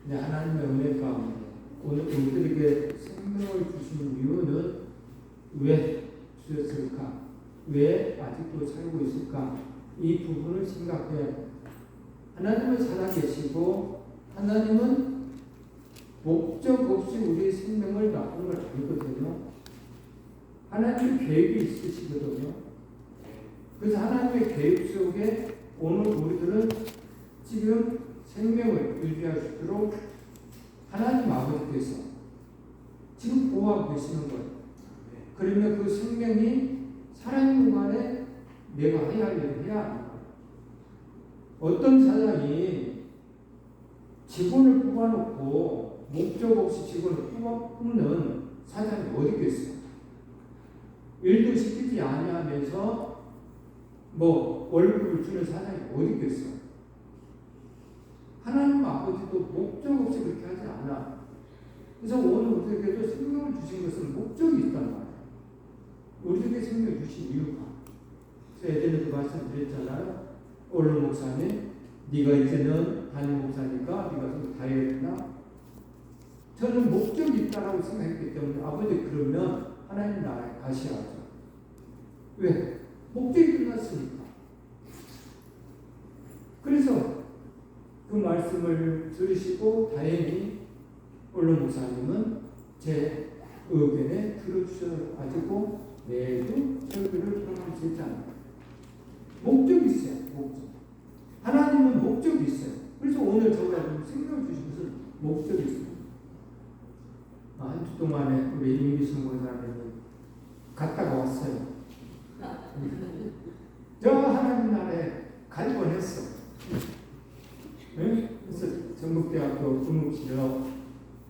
네, 하나님의 은혜 가운데 오늘 우리들에게 생명을 주신 이유는 왜 주셨을까? 왜 아직도 살고 있을까? 이 부분을 생각해야 합니다. 하나님은 살아계시고 하나님은 목적 없이 우리의 생명을 놔둔 걸 알거든요. 하나님의 계획이 있으시거든요. 그래서 하나님의 계획 속에 오늘 우리들은 지금 생명을 유지할 수 있도록 하나님 아버지께서 지금 보호하고 계시는 거예요. 그러면 그 생명이 살아있는 동안에 내가 해야 할 일을 해야 합니다. 어떤 사장이 직원을 뽑아놓고 목적 없이 직원을 뽑는 사장이 어디 있겠어요? 일도 시키지 아니하면서 월급을 주는 사장이 어디 있겠어요? 하나님 아버지도 목적 없이 그렇게 하지 않아. 그래서 오늘 우리에게도 생명을 주신 것은 목적이 있단 말이에요. 우리에게 생명을 주신 이유가. 그래서 예전에도 말씀드렸잖아요. 오늘 목사님, 네가 이제는 담임 목사니까 네가 좀 다 해야 되나? 저는 목적이 있다라고 생각했기 때문에 아버지 그러면 하나님 나라에 가셔야죠. 왜? 목적이 끝났으니까. 그래서 그 말씀을 들으시고 다행히 오늘 목사님은 제 의견에 들어주셔가지고 매주 설교를 통하시잖아요. 목적이 있어요. 목적. 하나님은 목적이 있어요. 그래서 오늘 저가 생명을 주신 것은 목적이 있습니다. 한 주 동안에 우리 임기순 권사님이 갔다가 왔어요. 저 하나님 나라에 갈 뻔했어. 네? 그래서 전국대학교 중국시로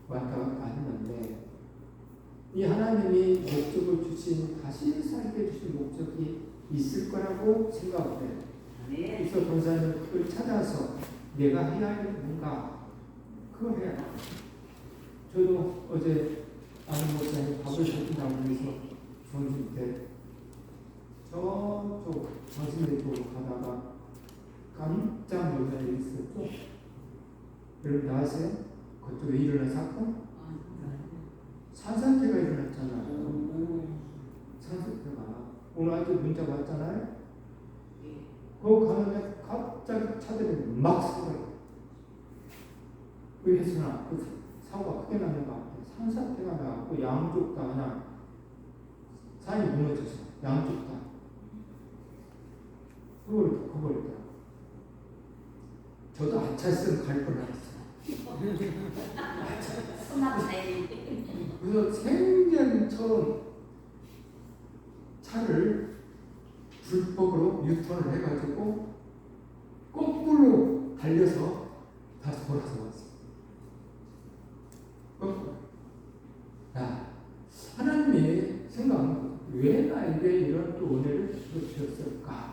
왔다 갔다 했는데 이 하나님이 목적을 주신 다시 살게 주신 목적이 있을 거라고 생각해요. 그래서 권사님은 그걸 찾아서 내가 해야 할 일이 뭔가 그걸 해야 돼. 저도 어제 아는 목사님 밥을 사준다고 해서 점심 때 저쪽 정신대 쪽으로 가다가 깜짝 놀란 일이 있었죠. 여러분 아세요? 그쪽에 일어난 사건? 산사태가 일어났잖아요. 산사태가 오늘 아주 문자가 왔잖아요. 거기 가는데 갑자기 차들이 막 서요. 그래서나 그 사고가 크게 나는 것 같아요. 산사태가 나고 양쪽 다 그냥 산이 무너져서 양쪽 다 그걸 저도 아차했으면 갈 뻔했어요. 그래서 생전처럼 차를 불법으로 유턴을 해가지고 거꾸로 달려서 다시 돌아서 왔어요. 거꾸로. 야, 하나님이 생각하는 왜 나에게 이런 또 은혜를 주셨을까?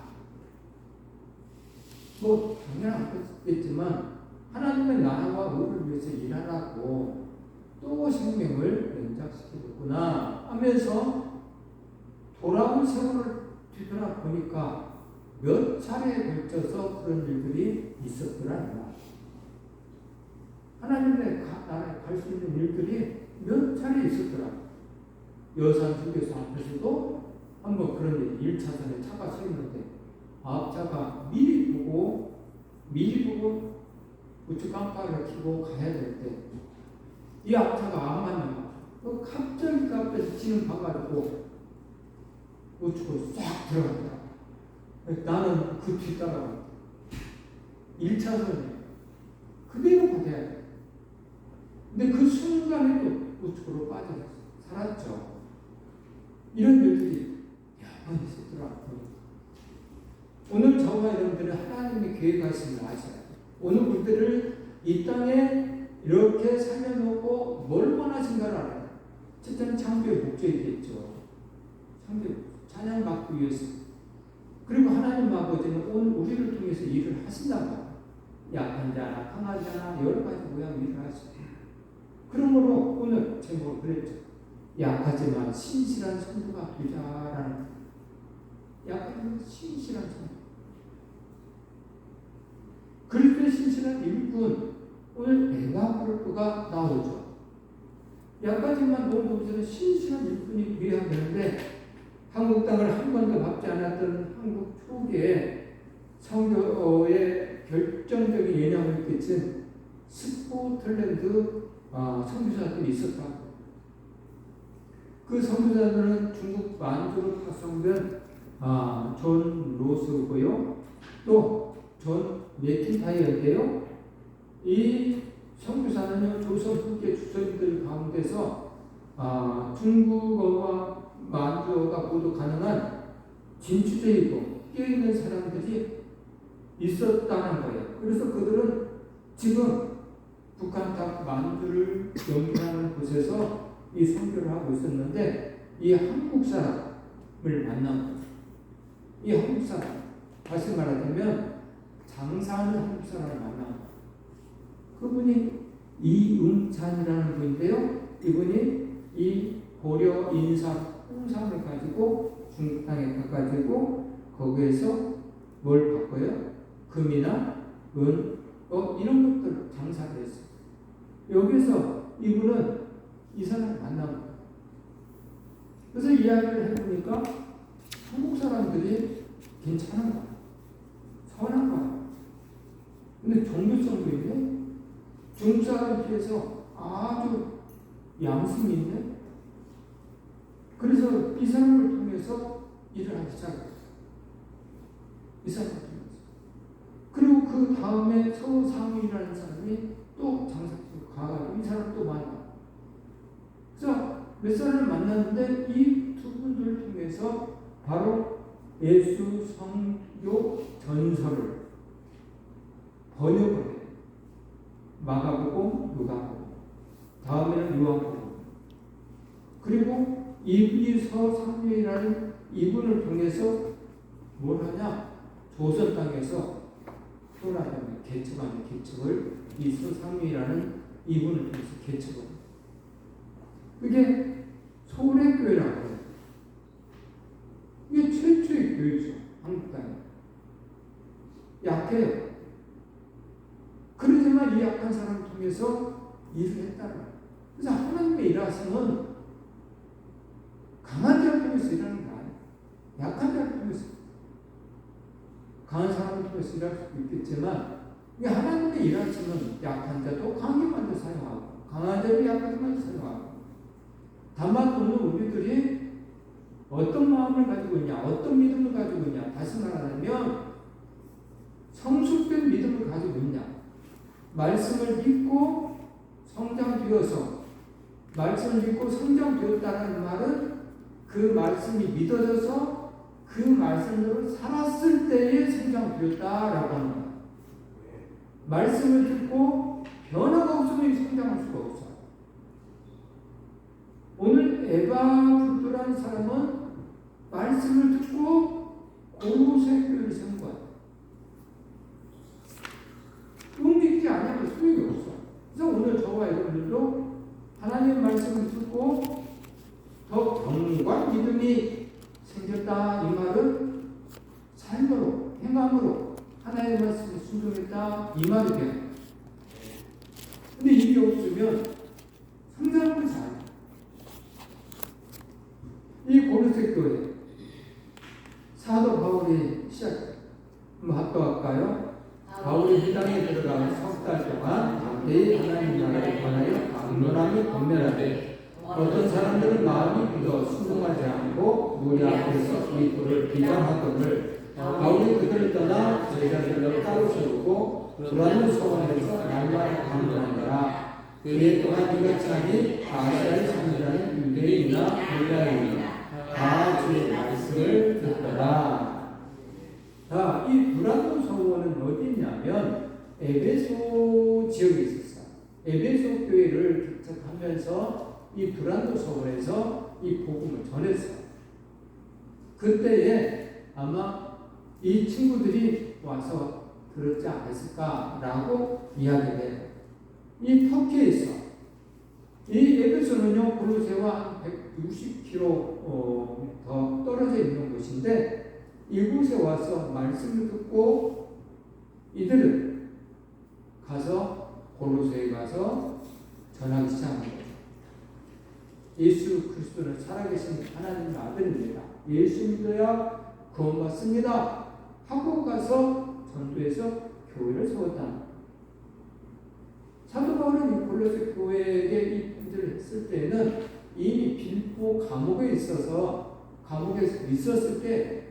당연한 거겠지만 하나님의 나라와 의를 위해서 일하라고 또 생명을 연장시켜줬구나 하면서 돌아온 세월을 뒤돌아보니까 몇 차례에 걸쳐서 그런 일들이 있었더라. 하나님의 나라에 갈 수 있는 일들이 몇 차례 있었더라. 여산 휴게소 앞에서도 한번 그런 일, 1차선에 차가 서 있는데 앞차가 미리 보고 우측 깜빡이를 켜고 가야 될 때 이 앞차가 안 맞는 거야. 갑자기 그 앞에서 지는 봐가지고 우측으로 싹 들어갔다. 나는 그 뒤따라가 1차선에 그대로 가야 돼. 근데 그 순간에 또 우측으로 빠져서 살았죠. 이런 일들이 여러 번 있었더라고요. 오늘 저와 여러분들은 하나님의 계획하심을 아셔야 돼요. 오늘 우리들을 이 땅에 이렇게 살려놓고 뭘 원하신가를 알아요. 첫째는 창조의 목적이겠죠. 창조, 찬양받기 위해서. 그리고 하나님 아버지는 오늘 우리를 통해서 일을 하신단 말이에요. 약한 자나 강한 자나 여러 가지 모양 일을 하시고. 그러므로 오늘 제목을 그랬죠. 약하지만 신실한 성도가 되자라는. 약하지만 신실한 성도. 그리스도의 신실한 일꾼. 오늘 에바브로가 나오죠. 약까지만 놓으면 신실한 일꾼이 돼야 되는데 한국 땅을 한 번도 밟지 않았던 한국 초기에 선교에 결정적인 영향을 끼친 스코틀랜드 선교사들이 있었다고. 그 선교사들은 중국 만주로 파송된 존 로스고요. 또 존 맥킨타이어인데요. 이 선교사는요, 조선 후기 주선들 가운데서 중국어와 만주어가 모두 가능한 진취적이고 깨어있는 사람들이 있었다는 거예요. 그래서 그들은 지금 북한 땅 만주를 연결하는 곳에서 이 선교를 하고 있었는데 이 한국 사람을 만난 거예요. 이 한국 사람, 다시 말하자면 장사하는 한국 사람을 만난 거예요. 그분이 이응찬이라는 분인데요. 이분이 이 고려 인삼, 홍삼을 가지고 중국 땅에 가가지고 거기에서 뭘 바꿔요? 금이나 은, 이런 것들 장사를 했어요. 여기서 이분은 이 사람을 만난 거예요. 그래서 이야기를 해보니까 한국 사람들이 괜찮은 거예요. 선한 거예요. 근데 종교성도 있네. 중국 사람에 비해서 아주 양심이 있네. 그래서 이 사람을 통해서 일을 하기 시작했어요. 이 사람을 통해서. 그리고 그 다음에 서상이라는 사람이 또 장사로 가가지고 이 사람을 또 만나. 그래서 몇 사람을 만났는데 이 두 분들을 통해서 바로 예수 성교 전설을 번역을 해요. 마가복음, 누가복음, 다음에는 요한복음. 그리고 이 서상류이라는 이분을 통해서 뭘 하냐? 조선 땅에서 표현하자면 개척하는 개척을 이 서상류이라는 이분을 통해서 개척을. 그게 소래교회라고 해요. 이게 최초의 교회죠. 한국 땅에. 약해요. 그러지만 이 약한 사람을 통해서 일을 했다는 거예요. 그래서 하나님의 일하심은 강한 자를 통해서 일하는 게 아니에요. 약한 자를 통해서. 강한 사람을 통해서 일할 수도 있겠지만 하나님의 일하심은 약한 자도 강력한 자 사용하고 강한 자도 약한 자 사용하고. 다만 오늘 우리들이 어떤 마음을 가지고 있냐, 어떤 믿음을 가지고 있냐. 다시 말하자면 성숙된 믿음을 가지고 있냐. 말씀을 믿고 성장되어서, 말씀을 믿고 성장되었다는 말은 그 말씀이 믿어져서 그 말씀대로 살았을 때에 성장되었다라고 하는 거예요. 말씀을 듣고 변화가 없으면 성장할 수가 없어요. 오늘 에바브로라는 사람은 말씀을 듣고 고로새 교회를 세운 거예요. 움직이지 않으면 소용이 없어. 그래서 오늘 저와 여러분들도 하나님의 말씀을 듣고 더 경과 믿음이 생겼다. 이 말은 삶으로, 행함으로 하나님의 말씀에 순종했다. 이 말이 돼요. 근데 이게 없으면 성장을 잘. 이 고로새 교회 사도 바울이 한번 합독할까요? 바울이 이 땅에 들어가 석 달 동안 담대히 하나님 나라를 관하여 강론함이 권면하되 어떤 사람들은 마음이 굳어 순종하지 않고 무리 앞에서 그리스도를 비방하거늘 바울이 그들을 떠나 제자들로 따로 세우고 불안한 소원에서 날마다 강론하니라. 그의 또한 이같이 하니 아시아에 사는 유대인이나 헬라인이나 다 주의 말씀을 듣더라. 자, 이 브라도 서원은 어디 있냐면 에베소 지역에 있었어요. 에베소 교회를 개척하면서 이 브란도 서원에서 이 복음을 전했어요. 그때에 아마 이 친구들이 와서 들었지 않았을까라고 이야기를 해요. 이 터키에 있어. 이 에베소는요, 고로새와 160km 더 떨어져 있는 곳인데 이곳에 와서 말씀을 듣고 이들은 가서 골로새에 가서 전하기 시작한 거죠. 예수 그리스도는 살아계신 하나님의 아들입니다. 예수 믿어야 구원받습니다. 하고 가서 전도해서 교회를 세웠다. 사도 바울은 이 골로새 교회에게 이 편지를 했을 때는 이미 빌보 감옥에 있었을 때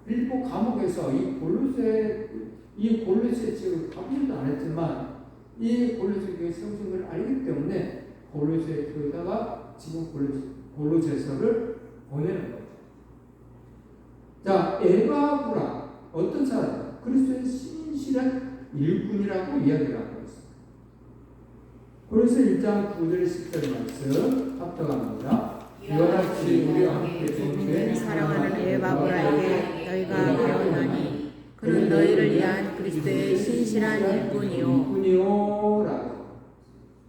빌보 감옥에서 이 골로새 지역을 가보지도 않았지만 이 골로새 교회 세우신 걸 알기 때문에 골로새 교회다가 지금 골로새서를 보내는 거죠. 자, 에바브라 어떤 사람? 그리스도의 신실한 일꾼이라고 이야기를 하고 있습니다. 골로새 1장 9절 10절 말씀 합독합니다. 이와 같이 우리와 함께 믿는 사랑하는 에바브라에게 너희가 배웠나니 그는 너희를 위한 그리스도의 신실한 일꾼이요 라고.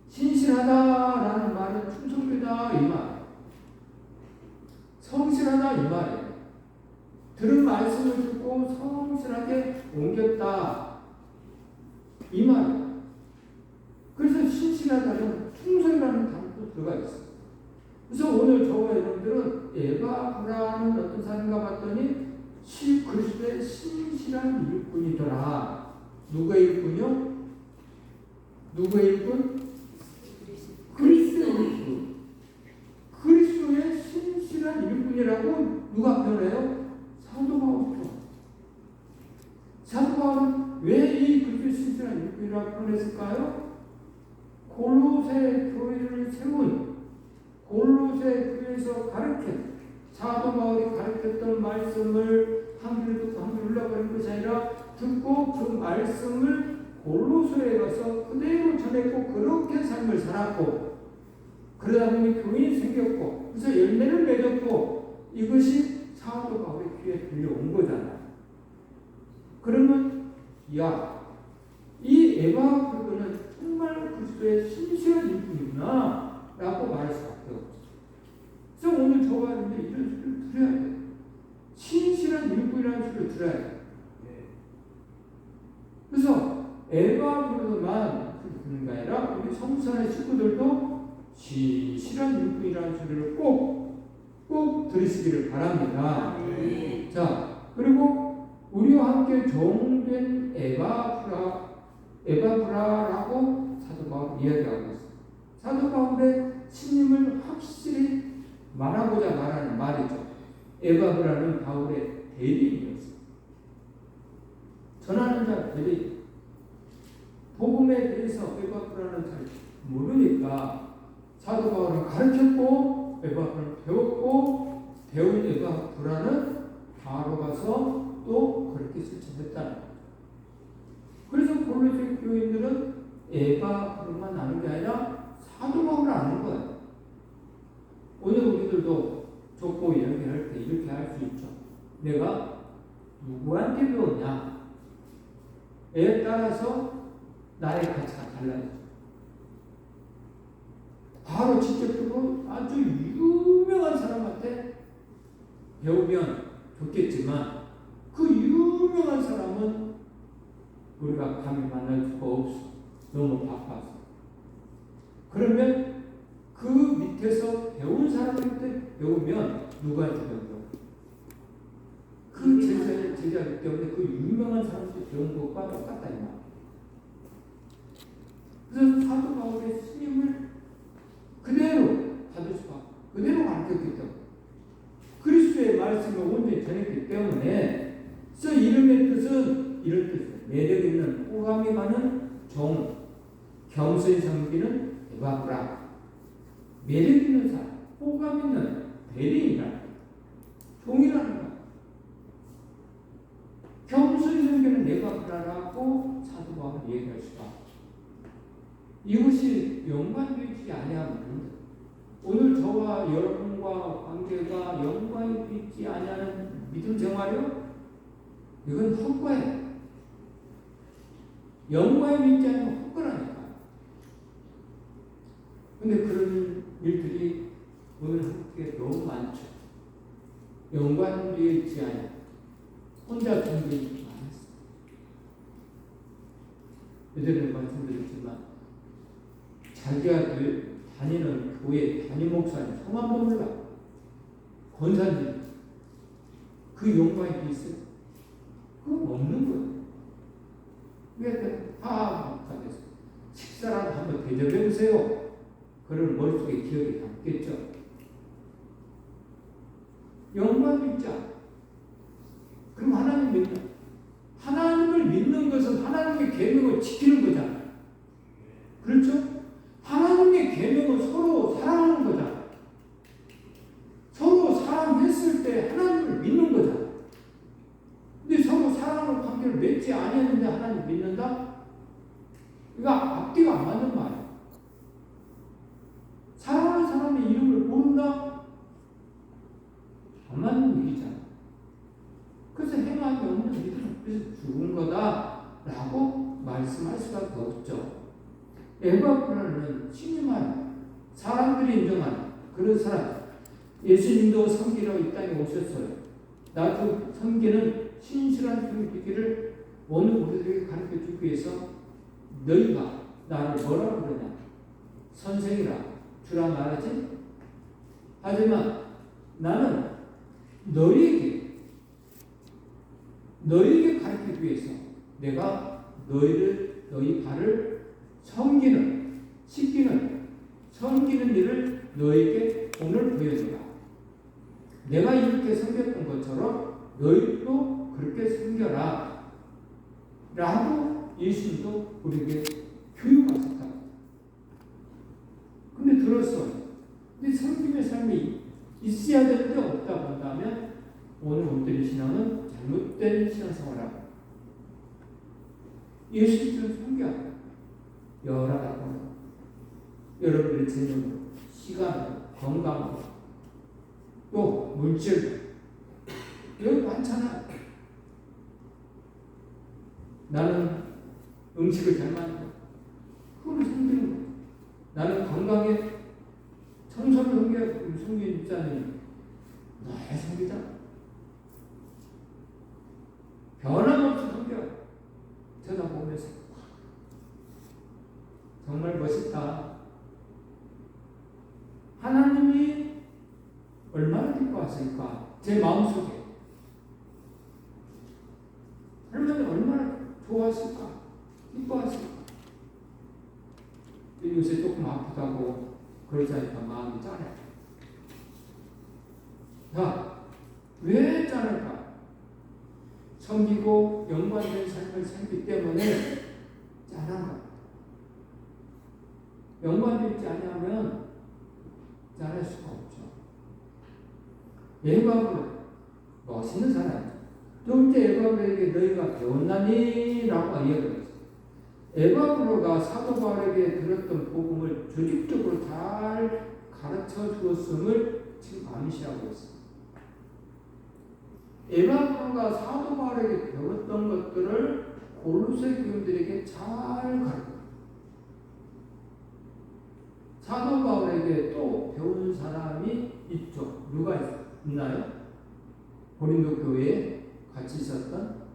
신실하다라는 말은 충성되다 이 말, 성실하다 이 말이에요. 들은 말씀을 듣고 성실하게 옮겼다 이 말이에요. 그래서 신실하다는 충성이라는 단어도 들어가 있어요. 그래서 오늘 저와 여러분들은 에바브라는 어떤 사람인가 봤더니 그리스도의 신실한 일꾼이더라. 누구의 일꾼이요? 누구의 일꾼? 그리스도의 일꾼. 그리스도의 신실한 일꾼이라고 누가 표현해요? 사도 바울이. 사도 바울은 왜 이 그리스도의 신실한 일꾼이라고 표현했을까요? 골로새 교회를 세운 골로새 교회에서 가르친 사도 바울이 가르쳤던 말씀을 한 귀를 듣고 한 귀를 흘려버린 것이 아니라 듣고 그 말씀을 골로새에 가서 그대로 전했고 그렇게 삶을 살았고 그러다 보니 교인이 생겼고 그래서 열매를 맺었고 이것이 사도 바울의 귀에 들려온 거잖아요. 그러면 이 에바브라는 정말 그리스도의 신실한 일꾼이구나 라고 말할 수밖에 없죠. 그래서 오늘 저와 여러분들 이런 소리를 들어야 돼요. 신실한 일꾼이라는 소리를 들어야 돼요. 그래서 에바브라만 듣는 게 아니라 우리 성산의 식구들도 신실한 일꾼이라는 소리를 꼭 들으시기를 바랍니다. 자, 그리고 우리와 함께 종된 에바브라라고 사도 바울이 이야기하고 있습니다. 사도 바울의 신임을 확실히 말하고자 말하는 말이죠. 에바브라는 바울의 대리인이었어요. 전하는 자 대리인. 복음에 대해서 에바브라는 잘 모르니까 사도 바울은 가르쳤고 에바브라는 배웠고 배운 에바브라는 바로 가서 또 그렇게 실천했다는 거예요. 그래서 골로새 교인들은 에바브라만 아는 게 아니라 사도 바울을 아는 거예요. 오늘 우리들도 족보 이야기할 때 이렇게 할 수 있죠. 내가 누구한테 배웠냐? 에 따라서 나의 가치가 달라지죠. 바로 직접적으로 아주 유명한 사람한테 배우면 좋겠지만 그 유명한 사람은 우리가 감히 만날 수가 없어. 너무 바빠서. 그러면 그 밑에서 배운 사람한테 배우면 누구한테 배우죠? 그 제자이기 때문에 그 유명한 사람한테 배운 것과 똑같다 이 말이에요. 그래서 사도 바울의 스님을 그대로 받을 수가 그대로 가르쳤기 때문에 그리스도의 말씀을 온전히 전했기 때문에 그래서 이름의 뜻은 이런 뜻이에요. 매력 있는 호감이 가는 종, 겸손히 섬기는 에바브라. 매력 있는 사람, 호감 있는 대리인이라는 종이라는 거. 겸손히 섬기는 에바브라라고 사도 바울은 얘기할 수가. 이것이 연관되지 아니하면 오늘 저와 여러분과 관계가 연관이 되지 아니하는 믿음 생활이요? 이건 헛거예요. 연관이 있지 않으면 헛거라니까. 근데 그런 일들이 오늘 한국에 너무 많죠. 연관되어 있지 않아요. 혼자 준비하지 않았어요. 예전에 말씀드렸지만 자기가 다니는 교회 담임 목사님 성함도 몰라. 권사님 그 영광이 있어요? 그건 없는 거예요. 왜 목사님께서 식사라도 한번 대접해 보세요. 그런 머릿속에 기억이 남겠죠. 영광 있자. 그럼 하나님 믿는 하나님을 믿는 것은 하나님의 계명을 지키는 거잖아요. 그렇죠? 하나님의 계명은 서로 사랑하는 거잖아요. 서로 사랑했을 때 하나님을 믿는 거잖아요. 근데 서로 사랑하는 관계를 맺지 아니했는데 하나님 믿는다? 이거 앞뒤가 안 맞는 말이에요. 사랑하는 사람의 이름을 모른다? 안 맞는 얘기잖아요. 그래서 행함이 없는 믿음, 그래서 죽은 거다라고 말씀할 수밖에 없죠. 에바브라는 신임한 사람들이 인정하는 그런 사람. 예수님도 섬기러 이 땅에 오셨어요. 나도 섬기는 신실한 섬기기를 오늘 우리들에게 가르쳐 주기 위해서 너희가 나를 뭐라고 그러냐? 선생이라 주라 말하지? 하지만 나는 너희에게 가르치기 위해서 내가 너희 발을 섬기는, 씻기는, 섬기는 일을 너희에게 오늘 보여주라. 내가 이렇게 섬겼던 것처럼 너희도 그렇게 섬겨라. 라고 예수님도 우리에게 교육하셨다. 근데 들었어요. 근데 섬김의 삶이 있어야 되는데 없다 본다면 오늘 우리들의 신앙은 잘못된 신앙생활이라고. 예수님을 섬겨. 열하라고. 여러분들의 재능으로, 시간으로, 건강으로, 또 물질로. 여기 많잖아. 나는 음식을 잘 만들어. 그걸 섬기는 거야. 나는 건강에 청소를 섬기자니 너의 섬기자. 변함없이 섬겨. 쳐다보면서 정말 멋있다. 하나님이 얼마나 기뻐하실까? 제 마음속에 하나님이 얼마나 좋아하실까? 기뻐하실까? 요새 조금 아프다고 그러지 않으니까 마음이 짠해. 자, 왜 짠할까? 섬기고 연관된 삶을 살기 때문에 짠한 거야. 연관되지 않으면 짠할 수가 없죠. 에바브로 멋있는 사람. 둘째 에바브로에게 너희가 배웠나니? 라고 이야기했어요. 에바브로가 사도 바울에게 들었던 복음을 조직적으로 잘 가르쳐 주었음을 지금 암시하고 있습니다. 에바브로가 사도 바울에게 배웠던 것들을 골로새 교인들에게 잘 가르쳐. 사도 바울에게 또 배운 사람이 있죠. 누가 있나요? 고린도 교회에 같이 있었던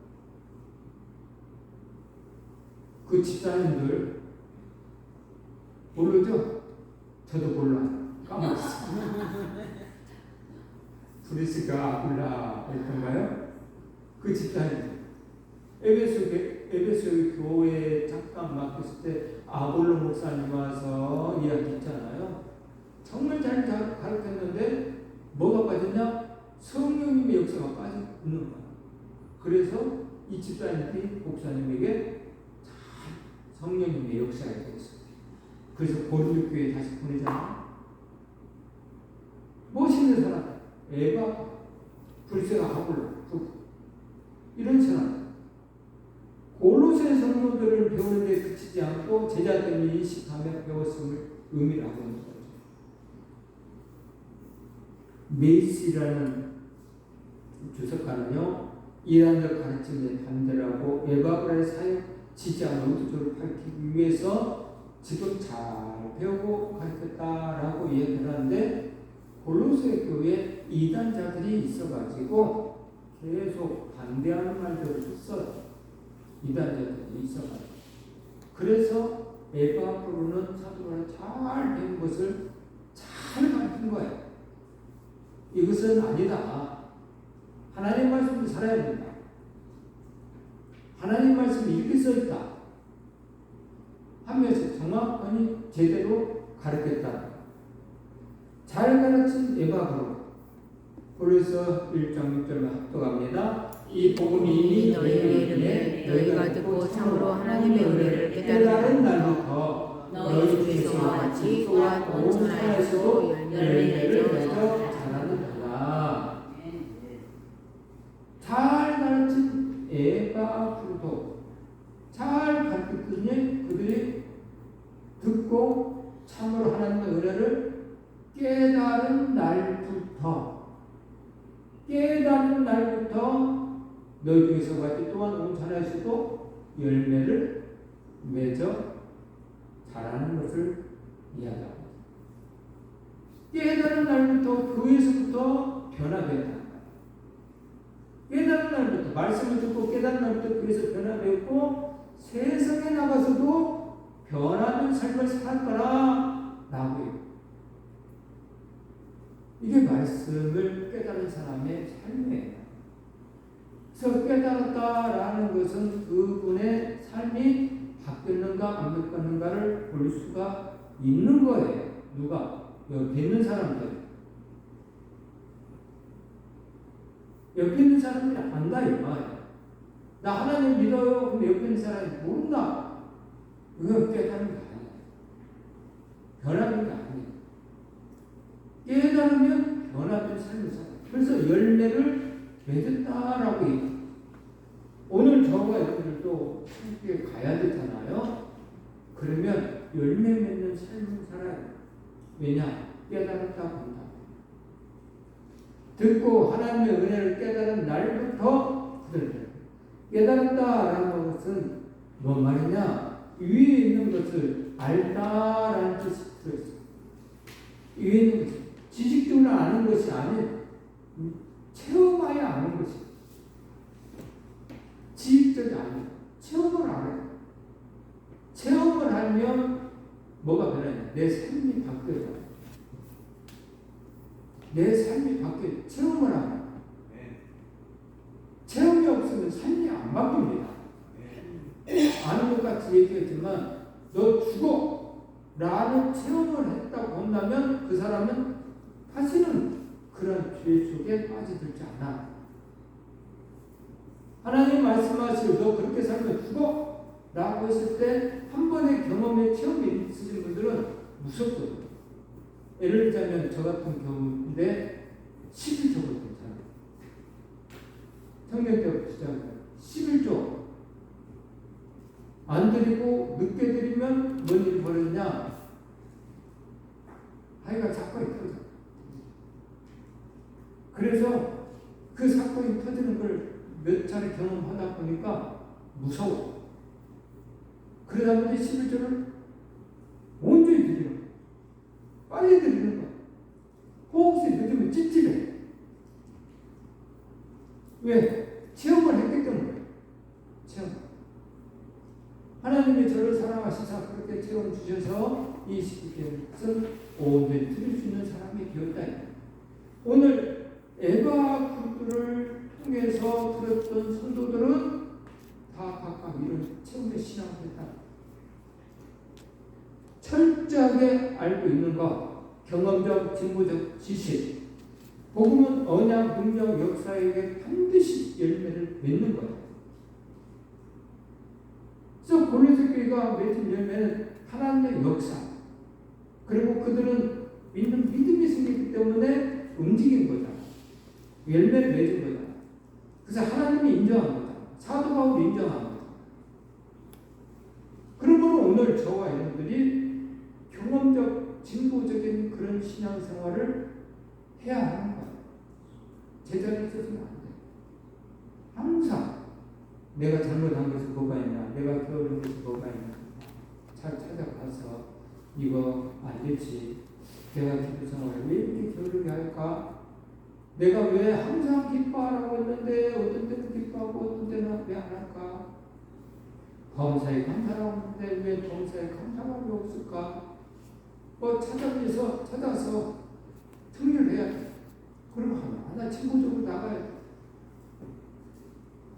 그 집사님들 모르죠? 저도 몰라요. 까먹었어요. 브리스가 아굴라 했던가요? 그 집사님 에베소 교회에 잠깐 맡겼을 때 아볼로 목사님 와서 이야기했잖아요. 정말 잘 가르쳤는데 뭐가 빠졌냐? 성령님의 역사가 빠져 있는 거야. 그래서 이 집사님이 목사님에게 잘 성령님의 역사가 되었어요. 그래서 고린도 교회에 다시 보내잖아요. 멋있는 사람, 에바, 불세가 아볼로, 이런 사람. 골로새 성도들을 배우는 데 그치지 않고 제자들이 인식하며 배웠음을 의미를 하고 있는 거죠. 메이시라는 주석가는요, 이란적 가르침에 반대하고 에바브라의 사역 지지하는 의도를 밝히기 위해서 지금 잘 배우고 가르쳤다라고 이야기를 하는데, 골로새 교회에 이단자들이 있어가지고 계속 반대하는 말들을 했어요. 이단자들이 있어가지고. 그래서 에바브로는 사도가 잘 된 것을 잘 가르친 거예요. 이것은 아니다. 하나님 말씀을 살아야 된다. 하나님 말씀이 이렇게 써있다 하면서 정확하니 제대로 가르쳤다. 잘 가르친 에바브로. 그래서 1장 6절을 합독합니다. 이 복음이 너희의 이름에 너희가 듣고 참으로 하나님의 은혜를 깨달은 날부터 너희 중에서와 같이 또한 온 천하에서도 열매를 맺어 자라는 자라. 잘 가르친 에바브로도 잘 가르쳤더니 그들이 듣고 참으로 하나님의 은혜를 깨달은 날부터 너희 중에서 같이 또한 온 천하에서도 열매를 맺어 자라는 것을 이야기합니다. 깨달은 날부터 교회에서부터 변화되었다. 깨달은 날부터 말씀을 듣고 깨달은 날부터 교회에서 변화되었고 세상에 나가서도 변화된 삶을 살거라 라고 해요. 이게 말씀을 깨달은 사람의 삶이에요. 그래서 깨달았다라는 것은 그분의 삶이 바뀌었는가 안 바뀌었는가를 볼 수가 있는 거예요. 누가? 옆에 있는 사람들. 옆에 있는 사람들이 안다 이 말이에요. 나 하나님 믿어요. 근데 옆에 있는 사람이 모른다. 그건 깨달은 게 아니에요. 변하는 게 아니에요. 깨달으면 변화된 삶을 살아요. 그래서 열매를 맺었다라고 얘기해요. 오늘 저와 여러분들도 함께 가야 되잖아요. 그러면 열매 맺는 삶을 살아요. 왜냐? 깨달았다고 한다. 듣고 하나님의 은혜를 깨달은 날부터 깨달았다라는 것은 뭔 말이냐? 위에 있는 것을 알다라는 뜻이 들어있어요. 위에 있는 것을 지식적으로 아는 것이 아닌 체험하여 아는 것이 지식적이 아니에요. 체험을 알아요. 체험을 하면 뭐가 변하냐? 내 삶이 바뀌어요. 내 삶이 바뀌어요. 체험을 하면. 체험이 없으면 삶이 안 바뀝니다. 아는 것 같이 얘기했지만 너 죽어! 라는 체험을 했다고 한다면 그 사람은 다시는 그런 죄 속에 빠져들지 않아. 하나님 말씀하시고 너 그렇게 살면 죽어! 라고 했을 때 한 번의 경험의 체험이 있으신 분들은 무섭거든요. 예를 들자면 저 같은 경우인데 11조가 괜찮아요. 청년 때부터 시작해요. 11조 안 드리고 늦게 드리면 뭔 일이 벌어지냐? 아이가 사건이 터져. 그래서 그 사건이 터지는 걸 몇 차례 경험하다 보니까 무서워. 그러다 보니 11조를 온전히 드리는 거야. 빨리 드리는 거야. 혹시 늦으면 찝찝해. 왜? 체험을 했기 때문에. 체험. 하나님이 저를 사랑하시사 그렇게 체험 주셔서 이 시기에는 온전히 드릴 수 있는 사람이 되었다. 오늘 에바 그룹들을 통해서 들었던 성도들은 다 각각 이런 체험의 신앙을 했다. 철저하게 알고 있는 것, 경험적, 진보적 지식, 복음은 언약, 능력, 역사에게 반드시 열매를 맺는 거예요. 그래서 골로새 교회가 맺은 열매는 하나님의 역사, 그리고 그들은 믿는 믿음이 생겼기 때문에 움직인 거다. 열매를 맺은 거다. 그래서 하나님이 인정한 거다. 사도 바울이 인정한 거다. 그러므로 오늘 저와 여러분들이 경험적, 진보적인 그런 신앙생활을 해야 하는 거예요. 제자리에 있어서는 안 돼요. 항상 내가 잘못한 것이 뭐가 있나, 내가 게으른 것이 뭐가 있나 잘 찾아가서 이거 안 되지. 내가 기도생활을 왜 이렇게 게으르게 할까? 내가 왜 항상 기뻐하라고 했는데 어떤 때는 기뻐하고 어떤 때는 왜 안 할까? 범사에 감사하는데 왜 범사에 감사함이 없을까? 찾아서 정리해야 돼. 그리고 하나 친구적으로 나가야 돼.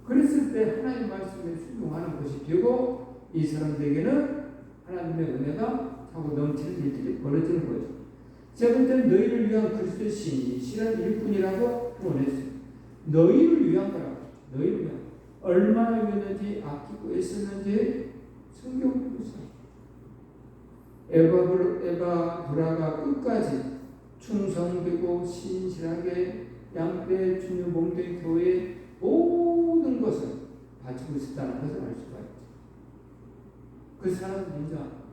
그랬을 때 하나님 말씀에 순종하는 것이 되고 이 사람들에게는 하나님의 은혜가 자꾸 넘치는 일들이 벌어지는 거죠. 세 번째는 너희를 위한 그리스도의 신실한 일꾼이라고 표현했어요. 너희를 위한 거라고. 너희를 위한. 얼마나 위했는지 아끼고 애썼는지 성경을 보세요. 에바브라가 끝까지 충성되고 신실하게 양떼 주님 몸된 교회의 모든 것을 바치고 있었다는 것을 알 수가 있죠. 그 사람은 인정.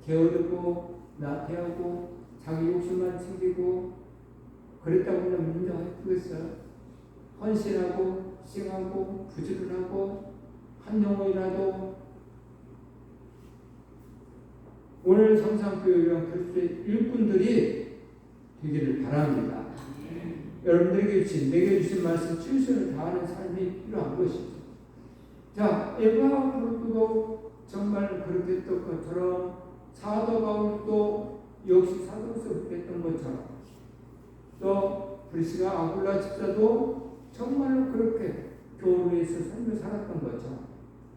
게으르고 나태하고 자기 욕심만 챙기고 그랬다고 하면 인정해주겠어요. 헌신하고 희생하고 부지런하고 한 영혼이라도 오늘 성상교회랑 그리스도의 일꾼들이 되기를 바랍니다. 여러분들에게 내게 주신 말씀 최선을 다하는 삶이 필요한 것이죠. 자, 에바브로도 정말 그렇게 했던 것처럼 사도 바울도 역시 사도로서 했던 것처럼 또 브리스가 아굴라 집사도 정말로 그렇게 교회에서 삶을 살았던 것처럼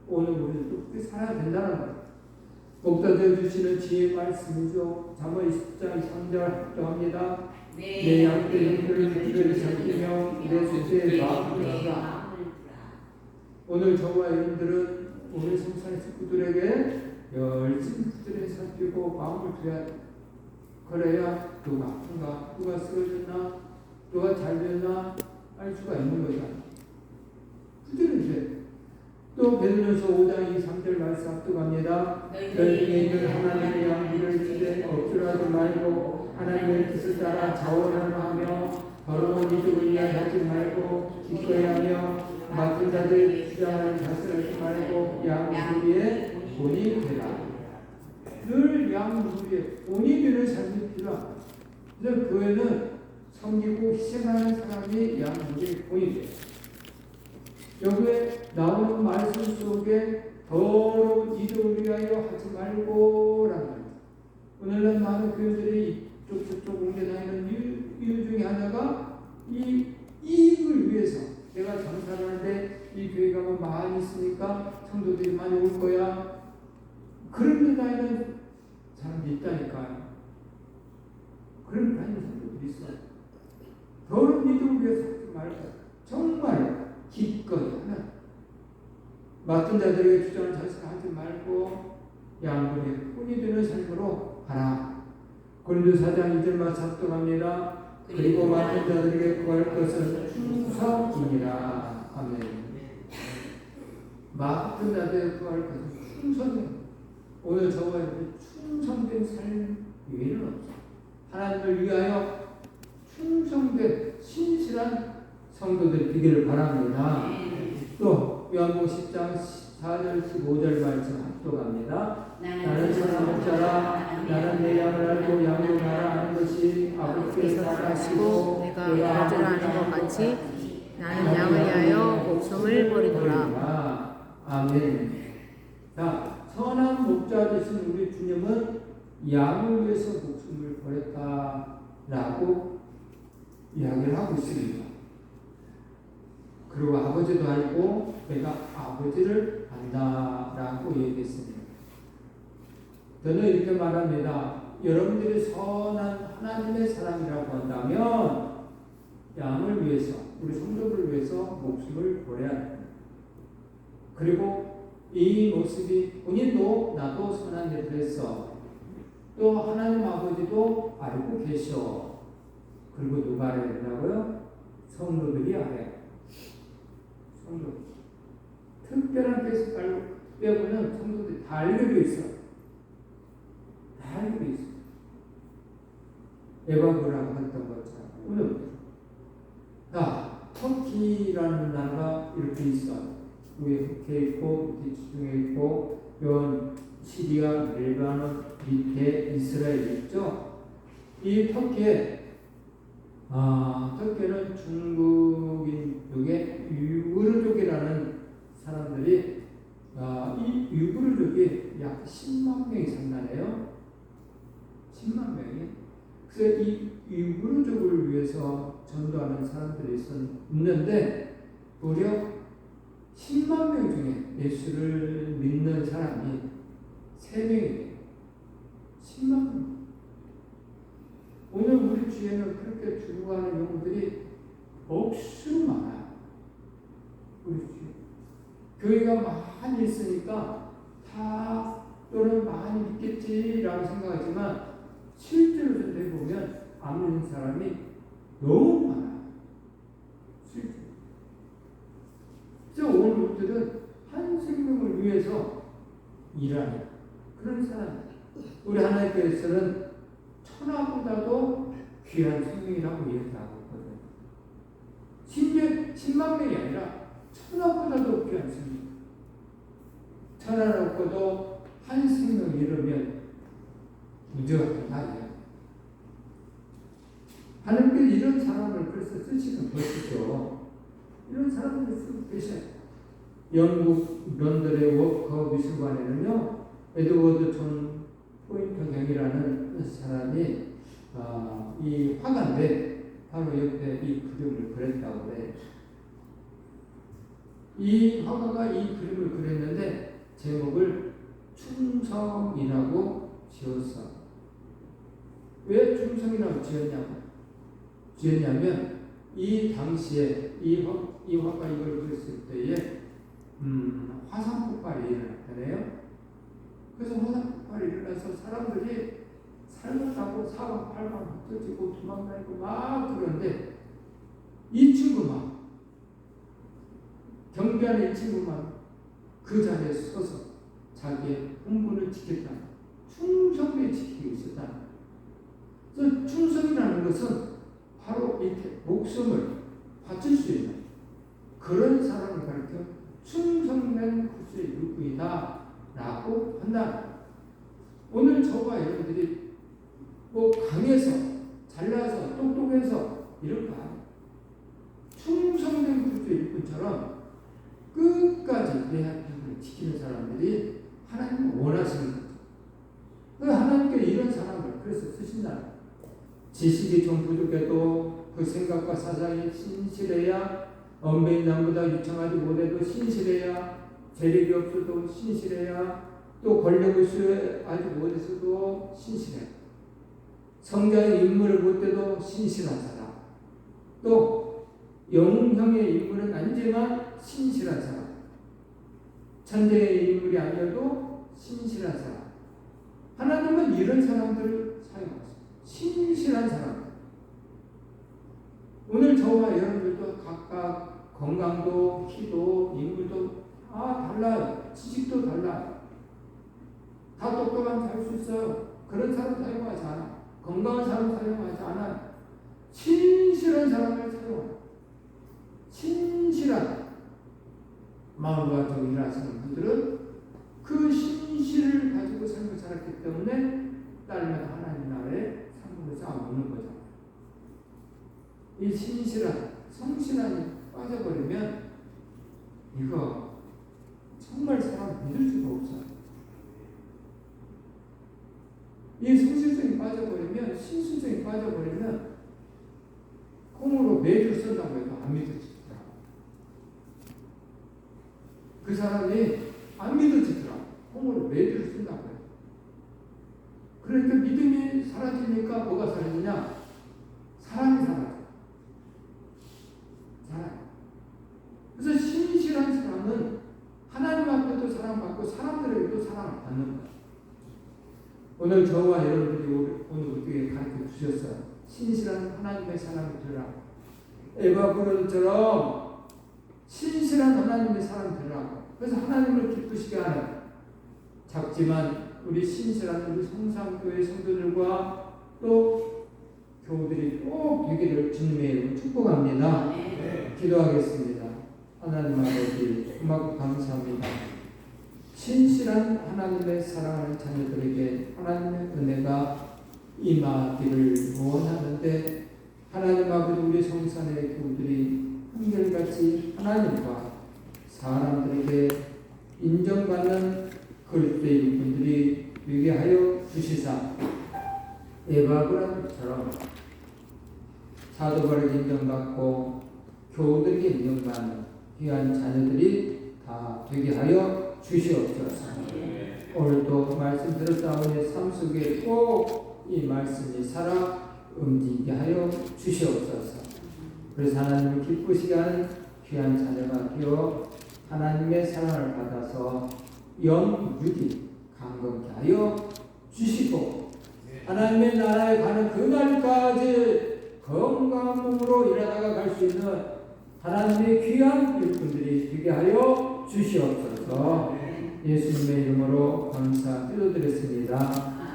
오늘 우리도 그렇게 살아야 된다는 거예요. 목자되어 주시는 지혜의 말씀이죠. 잠언 20장 3절 합니다. 내 양떼 형들을 기별히 삼키며 내 숫자에 마음을 두라. 오늘 저와 여러분들은 우리 성찬 식구들에게 열심히 부지런히 살피고 마음을 둬야 돼. 그래야 누가 아픈가, 누가 쓰러졌나, 누가 잘 됐나 알 수가 있는 거잖아. 부지런히 돼. 또 베드로전서 5장 23절 말씀 합독합니다. 너희 늘 하나님의 양들을 주되 억지로하지 말고 하나님의 뜻을 따라 자원하며 더러운 이득을 위하지 말고 기꺼이 하며 맡은 자들의 주장을 다스리지 말고 양무리에 본이 되라. 늘 양무리에 본이 되는 삶이 필요합니다. 그래서 교회는 섬기고 희생하는 사람이 양무리의 본이 돼요. 여기에 나오는 말씀 속에 더러운 이득을 위하여 하지 말고 라는 말입니다. 오늘날 많은 교회들이 이쪽 저쪽 옮겨다니는 이유 중에 하나가 이 이익을 위해서 내가 장사를 하는데 이 교회가 뭐 많이 있으니까 성도들이 많이 올 거야. 그런 데 다니는 사람들이 있다니까요. 그런 다니는 성도들이 있어요. 더러운 이득을 위해서 하지 말고 정말 기꺼이 하는 맡은 자들에게 주장을 자신하지 말고 양분의 혼이 되는 삶으로 하라. 고린도 4장 2절 말씀 합독합니다. 그리고 맡은 자들에게 구할 것은 충성이니라. 아멘. 맡은 자들에게 구할 것은 충성이니라. 오늘 저와 여러분 충성된 삶 위에는 없어. 하나님을 위하여 충성된 신실한 성도들 되기를 바랍니다. 또 요한복음 10장 4절 15절 말씀 합독합니다. 나는 사랑할 자라 나는 내 양을 알고 양도 나라 아는 것이 아버지께서 알아시고 내가 아버지를 아는 것 같이 나는 양을 위하여 목숨을 버리노라. 아멘. 자, 선한 목자 되신 우리 주님은 양을 위해서 목숨을 버렸다라고 이야기를 하고 있습니다. 그리고 아버지도 알고 내가 아버지를 안다라고 얘기했습니다. 저는 이렇게 말합니다. 여러분들이 선한 하나님의 사람이라고 한다면 양을 위해서, 우리 성도를 위해서 목숨을 버려야 합니다. 그리고 이 모습이 본인도 나도 선한 일을 했어. 또 하나님 아버지도 알고 계셔. 그리고 누가 알아야 된다고요? 성도들이 알아요. 성도. 특별한 케이스 빼고는 성도들이 다 알고 있어. 다 알고 있어. 에바브라고 했던 것처럼. 오늘 자, 터키라는 나라가 이렇게 있어. 위에 북해 있고 밑에 지중해 있고 요 시리아, 레바논 밑에 이스라엘 있죠. 이 터키에 터키는 중국인 쪽에 유구르족이라는 사람들이 이 유브르족이 약 10만 명이 산다네요. 10만 명이. 그래서 이 유브르족을 위해서 전도하는 사람들이 있는데 무려 10만 명 중에 예수를 믿는 사람이 3명이에요. 10만 명. 오늘 우리 주위에는 그렇게 죽어가는 영혼들이 억수로 많아요. 우리 주위에. 교회가 많이 있으니까 다 또는 많이 믿겠지라고 생각하지만 실제로 전에 보면 안 믿는 사람이 너무 많아요. 실제로. 그래서 오늘 우리들은 한 생명을 위해서 일하는 그런 사람들. 우리 하나님께서는 천하보다도 귀한 생명이라고 이야기하고 있거든요. 심지어 10만 명이 아니라 천하보다도 귀한 생명. 천하를 얻고도 한 생명 잃으면 문제가 다르죠. 하나님께서 이런 사람을 그래서 쓰시는 것이죠. 이런 사람들을 쓰고 계셔요. 영국 런던의 워커 미술관에는요, 에드워드 존 포인터 경이라는 사람이 이 화가인데 바로 옆에 이 그림을 그렸다고 해요. 이 화가가 이 그림을 그렸는데 제목을 충성이라고 지었어. 왜 충성이라고 지었냐면 이 당시에 이 화가 이걸 그렸을 때에 화산 폭발이 일어났잖아요. 그래서 화산 폭발이 일어나서 사람들이 살못하고 사방팔방 흩어지고 도망다니고 막 그러는데 이 친구만 경비하는 이 친구만 그 자리에 서서 자기의 본분을 지켰다. 충성에 지키고 있었다. 그래서 충성이라는 것은 바로 이렇게 목숨을 바칠 수 있는 그런 사람을 가르쳐 충성된 구주의 일꾼이다 라고 한다. 오늘 저와 여러분들이 뭐 강해서 잘나서 똑똑해서 이런 거 아니에요. 충성된 구주의 일꾼처럼 끝까지 내 하나님을 지키는 사람들이 하나님을 원하시는 거죠. 하나님께 이런 사람을 그래서 쓰신다. 지식이 좀 부족해도 그 생각과 사상이 신실해야, 언변이 남보다 유창하지 못해도 신실해야, 재력이 없어도 신실해야, 또 권력을 수여하지 못해서도 신실해. 성자의 인물을 못 돼도 신실한 사람. 또 영형의 인물은 아니지만 신실한 사람. 천재의 인물이 아니어도 신실한 사람. 하나님은 이런 사람들을 사용하십니다. 신실한 사람. 오늘 저와 여러분들도 각각 건강도, 키도, 인물도 다 달라요. 지식도 달라요. 다 똑똑한 잘 수 있어요. 그런 사람 사용하지 않아. 건강한 사람 사용하지 않아. 신실한 사람을 사용해요. 신실한 마음과 정의를 하시는 분들은 그 신실을 가지고 삶을 살았기 때문에 딸마다 하나님 나라에 상급을 쌓아오는 거죠. 이 신실한, 성실함이 빠져버리면 이거 정말 사람 믿을 수가 없어요. 이 성실성이 빠져버리면, 신실성이 빠져버리면 콩으로 매주 쓴다고 해도 안 믿어지더라고. 그 사람이 안 믿어지더라고. 콩으로 매주를 쓴다고 해요. 그러니까 믿음이 사라지니까 뭐가 사라지냐? 사랑이 사라져. 사랑. 그래서 신실한 사람은 하나님 앞에도 사랑받고 사람들에게도 사랑을 받는 거예요. 오늘 저와 여러분들이 오늘 우리에게 가르쳐 주셨어요. 신실한 하나님의 사랑을 들으라. 에바브로처럼 신실한 하나님의 사랑을 들으라. 그래서 하나님을 기쁘시게 하는 작지만 우리 신실한 우리 성삼교회 성도들과 또 교우들이 꼭 되기를 주님의 이름으로 축복합니다. 네. 기도하겠습니다. 하나님 아버지 고맙고 감사합니다. 신실한 하나님의 사랑하는 자녀들에게 하나님의 은혜가 임하기를 원하는데 하나님 아버지 우리 성산의 교우들이 한결같이 하나님과 사람들에게 인정받는 그리스도의 일꾼들이 되게 하여 주시사 에바브라처럼 사도 바울에게 인정받고 교우들에게 인정받는 귀한 자녀들이 다 되게 하여 주시옵소서. 오늘도 말씀 들었사오니 삶 속에 꼭 이 말씀이 살아 움직이게 하여 주시옵소서. 그래서 하나님을 기쁘시게 하는 귀한 자녀가 되어 하나님의 사랑을 받아서 영육이 강건케 하여 주시고 하나님의 나라에 가는 그날까지 건강한 몸으로 일하다가 갈 수 있는 하나님의 귀한 일꾼들이 되게 하여 주시옵소서. 예수님의 이름으로 감사 기도드렸습니다.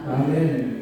아멘.